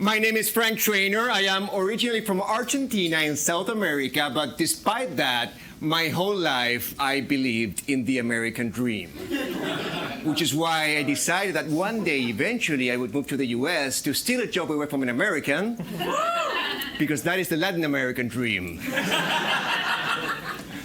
My name is Frank Trainer. I am originally from Argentina in South America, but despite that, my whole life I believed in the American dream. Which is why I decided that one day, eventually, I would move to the US to steal a job away from an American, because that is the Latin American dream.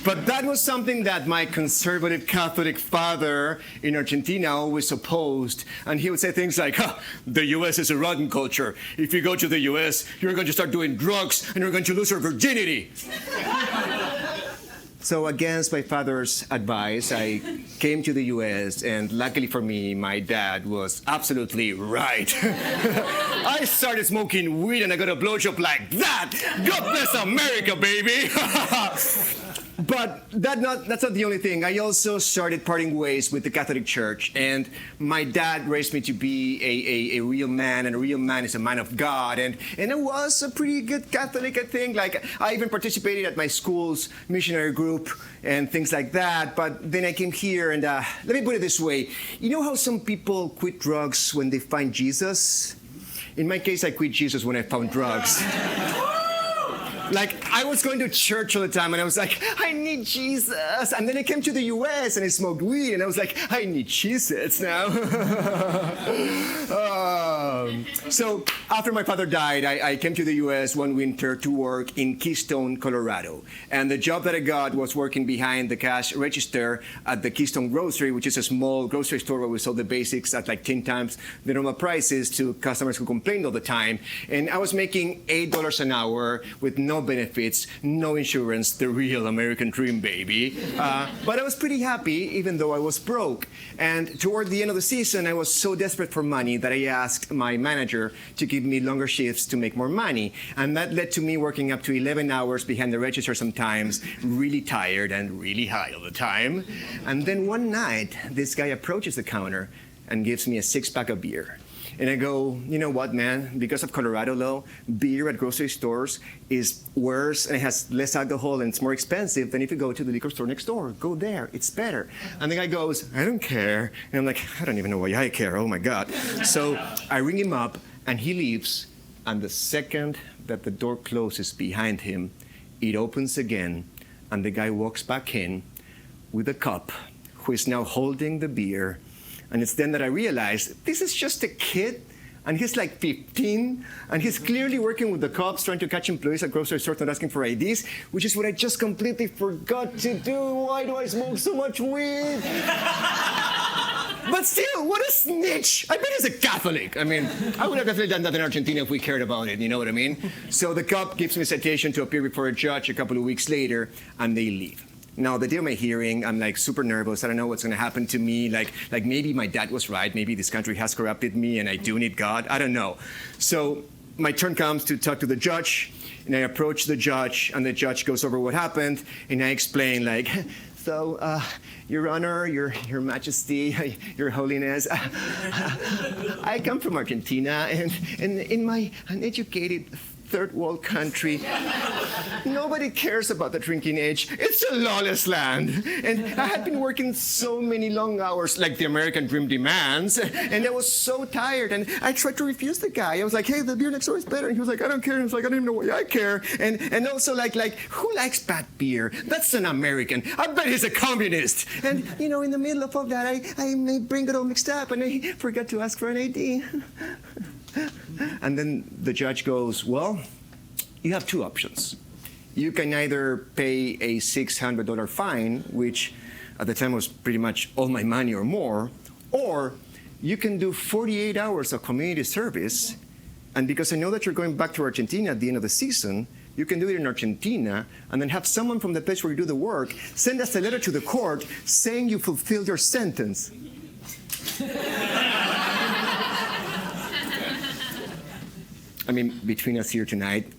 But that was something that my conservative Catholic father in Argentina always opposed. And he would say things like, the US is a rotten culture. If you go to the US, you're going to start doing drugs and you're going to lose your virginity. So against my father's advice, I came to the US, and luckily for me, my dad was absolutely right. I started smoking weed and I got a blowjob like that. God bless America, baby. But that's not the only thing. I also started parting ways with the Catholic Church, and my dad raised me to be a real man, and a real man is a man of God, and I was a pretty good Catholic, I think. Like, I even participated at my school's missionary group and things like that, but then I came here, and let me put it this way. You know how some people quit drugs when they find Jesus? In my case, I quit Jesus when I found drugs. Like, I was going to church all the time, and I was like, I need Jesus. And then I came to the US, and I smoked weed, and I was like, I need Jesus now. So after my father died, I came to the US one winter to work in Keystone, Colorado. And the job that I got was working behind the cash register at the Keystone Grocery, which is a small grocery store where we sold the basics at like 10 times the normal prices to customers who complained all the time. And I was making $8 an hour with no benefits, no insurance, the real American dream, baby. But I was pretty happy, even though I was broke. And toward the end of the season, I was so desperate for money that I asked my manager to give me longer shifts to make more money. And that led to me working up to 11 hours behind the register sometimes, really tired and really high all the time. And then one night, this guy approaches the counter and gives me a 6-pack of beer. And I go, you know what, man? Because of Colorado law, beer at grocery stores is worse and it has less alcohol and it's more expensive than if you go to the liquor store next door. Go there, it's better. And the guy goes, I don't care. And I'm like, I don't even know why I care, oh my God. So I ring him up and he leaves. And the second that the door closes behind him, it opens again and the guy walks back in with a cup who is now holding the beer. And it's then that I realized, this is just a kid, and he's like 15, and he's clearly working with the cops, trying to catch employees at grocery stores not asking for IDs, which is what I just completely forgot to do. Why do I smoke so much weed? But still, what a snitch. I bet he's a Catholic. I mean, I would have definitely done that in Argentina if we cared about it, you know what I mean? So the cop gives me a citation to appear before a judge a couple of weeks later, and they leave. Now, the day of my hearing, I'm like super nervous. I don't know what's going to happen to me. Like maybe my dad was right. Maybe this country has corrupted me and I do need God. I don't know. So my turn comes to talk to the judge, and I approach the judge, and the judge goes over what happened, and I explain like, so, Your Honor, Your Majesty, Your Holiness, I come from Argentina, and in my uneducated third world country, nobody cares about the drinking age. It's a lawless land. And I had been working so many long hours like the American dream demands, and I was so tired, and I tried to refuse the guy. I was like, hey, the beer next door is better. And he was like, I don't care. And I was like, I don't even know why I care. And also like, who likes bad beer? That's an American. I bet he's a communist. And, you know, in the middle of all that, I may bring it all mixed up, and I forgot to ask for an ID. And then the judge goes, well, you have two options. You can either pay a $600 fine, which at the time was pretty much all my money or more, or you can do 48 hours of community service. And because I know that you're going back to Argentina at the end of the season, you can do it in Argentina and then have someone from the place where you do the work send us a letter to the court saying you fulfilled your sentence. I mean, between us here tonight,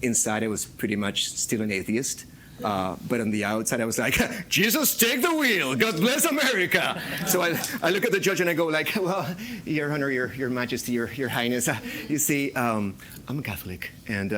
inside I was pretty much still an atheist. But on the outside, I was like, Jesus, take the wheel. God bless America. So I look at the judge and I go like, well, Your Honor, Your Majesty, Your Highness, you see, I'm a Catholic. And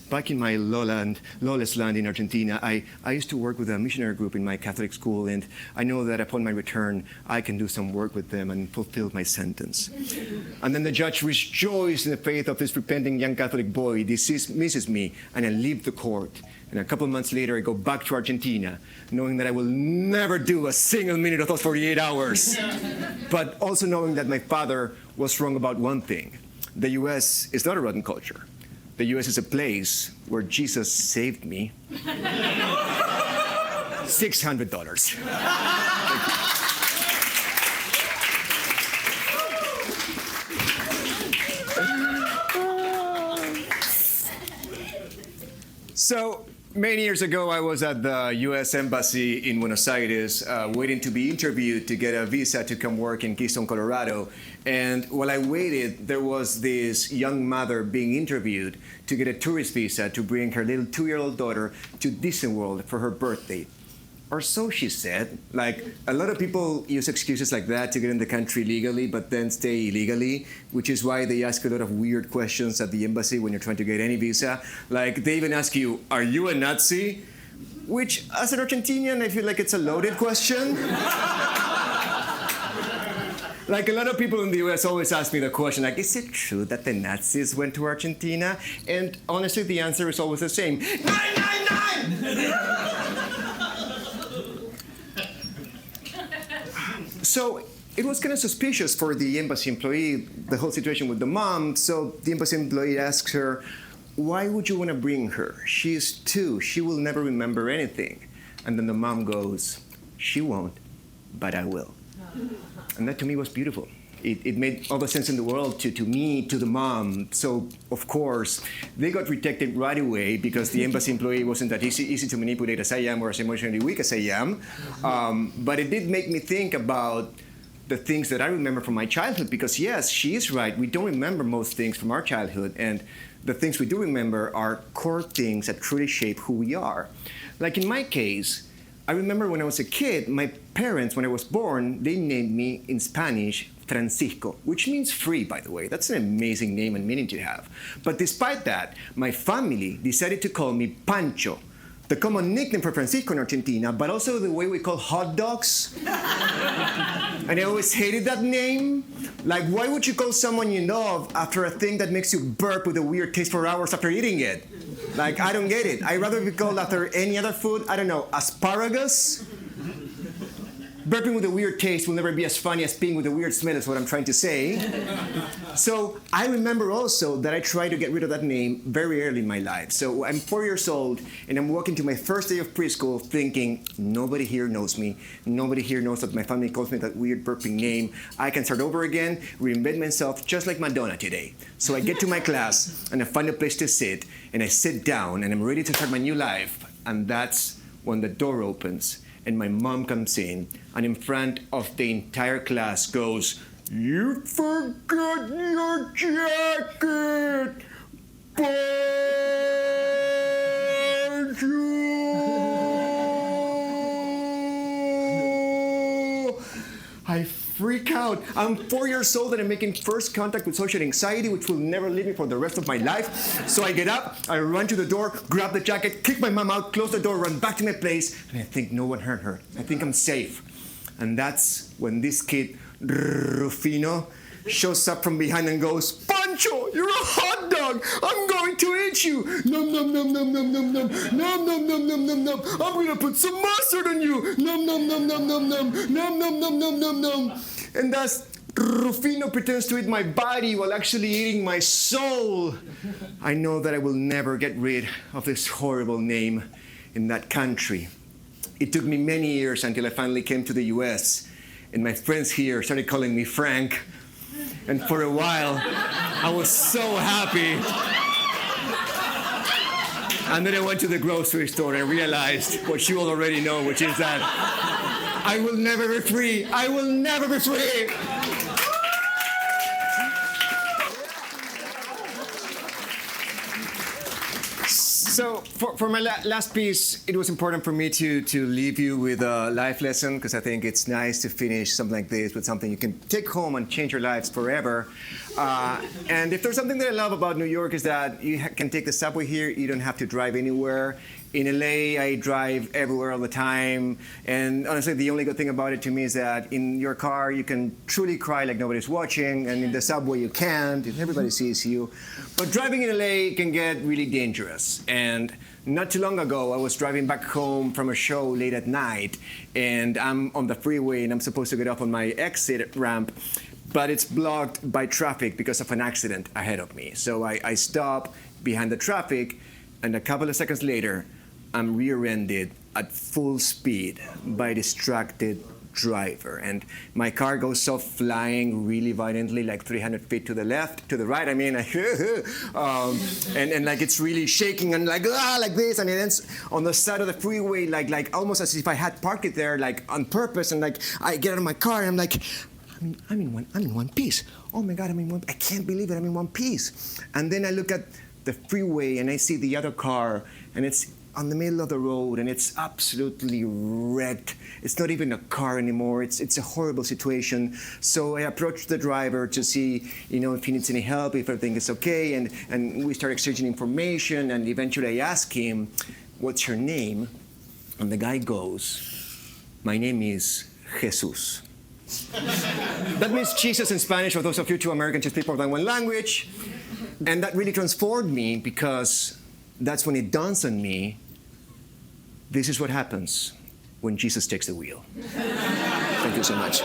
back in my lawless land in Argentina, I used to work with a missionary group in my Catholic school. And I know that upon my return, I can do some work with them and fulfill my sentence. And then the judge rejoiced in the faith of this repenting young Catholic boy, dismisses me, and I leave the court. And a couple of months later, I go back to Argentina, knowing that I will never do a single minute of those 48 hours. But also knowing that my father was wrong about one thing. The U.S. is not a rotten culture. The U.S. is a place where Jesus saved me. $600. So, many years ago, I was at the U.S. Embassy in Buenos Aires, waiting to be interviewed to get a visa to come work in Keystone, Colorado. And while I waited, there was this young mother being interviewed to get a tourist visa to bring her little 2-year-old daughter to Disney World for her birthday. Or so she said. Like, a lot of people use excuses like that to get in the country legally, but then stay illegally, which is why they ask a lot of weird questions at the embassy when you're trying to get any visa. Like, they even ask you, are you a Nazi? Which, as an Argentinian, I feel like it's a loaded question. Like, a lot of people in the US always ask me the question, like, is it true that the Nazis went to Argentina? And honestly, the answer is always the same. 999! So it was kind of suspicious for the embassy employee, the whole situation with the mom. So the embassy employee asks her, why would you want to bring her? She's 2. She will never remember anything. And then the mom goes, she won't, but I will. And that to me was beautiful. It made all the sense in the world to me, to the mom. So, of course, they got rejected right away because the embassy employee wasn't that easy to manipulate as I am or as emotionally weak as I am. But it did make me think about the things that I remember from my childhood because, yes, she is right. We don't remember most things from our childhood. And the things we do remember are core things that truly shape who we are. Like in my case, I remember when I was a kid, my parents, when I was born, they named me in Spanish Francisco, which means free, by the way. That's an amazing name and meaning to have. But despite that, my family decided to call me Pancho, the common nickname for Francisco in Argentina, but also the way we call hot dogs. And I always hated that name. Like, why would you call someone you love after a thing that makes you burp with a weird taste for hours after eating it? Like, I don't get it. I'd rather be called after any other food. I don't know, asparagus? Burping with a weird taste will never be as funny as peeing with a weird smell is what I'm trying to say. So I remember also that I tried to get rid of that name very early in my life. So I'm 4 years old and I'm walking to my first day of preschool thinking, nobody here knows me. Nobody here knows that my family calls me that weird burping name. I can start over again, reinvent myself just like Madonna today. So I get to my class and I find a place to sit and I sit down and I'm ready to start my new life. And that's when the door opens and my mom comes in and in front of the entire class goes, "You forgot your jacket, Pancho!" I freak out. I'm 4 years old and I'm making first contact with social anxiety, which will never leave me for the rest of my life. So I get up, I run to the door, grab the jacket, kick my mom out, close the door, run back to my place, and I think no one heard her. I think I'm safe. And that's when this kid, Rufino, shows up from behind and goes, "Pancho, you're a hot dog! I'm going to eat you! Nom nom nom nom nom nom nom nom nom nom nom nom nom! I'm gonna put some mustard on you! Nom nom nom nom nom nom nom nom nom nom nom nom!" And thus, Rufino pretends to eat my body while actually eating my soul. I know that I will never get rid of this horrible name in that country. It took me many years until I finally came to the US, and my friends here started calling me Frank. And for a while, I was so happy. And then I went to the grocery store and realized what you all already know, which is that I will never be free. I will never be free. So for my last piece, it was important for me to leave you with a life lesson, because I think it's nice to finish something like this with something you can take home and change your lives forever. And if there's something that I love about New York is that you can take the subway here. You don't have to drive anywhere. In LA, I drive everywhere all the time. And honestly, the only good thing about it to me is that in your car, you can truly cry like nobody's watching. And in the subway, you can't. Everybody sees you. But driving in LA can get really dangerous. And not too long ago, I was driving back home from a show late at night. And I'm on the freeway, and I'm supposed to get off on my exit ramp. But it's blocked by traffic because of an accident ahead of me. So I stop behind the traffic, and a couple of seconds later, I'm rear-ended at full speed by a distracted driver. And my car goes off flying really violently, like 300 feet to the left, to the right, I mean, and like it's really shaking and like this, and it ends on the side of the freeway, like almost as if I had parked it there, like on purpose, and like I get out of my car and I'm like, I'm in one piece. Oh my God, I can't believe it, I'm in one piece. And then I look at the freeway and I see the other car, and it's on the middle of the road, and it's absolutely wrecked. It's not even a car anymore. It's a horrible situation. So I approached the driver to see, if he needs any help, if everything is okay, and we start exchanging information, and eventually I ask him, "What's your name?" And the guy goes, "My name is Jesus." That means Jesus in Spanish, for those of you two Americans who speak more than one language. And that really transformed me, because that's when it dawns on me, this is what happens when Jesus takes the wheel. Thank you so much.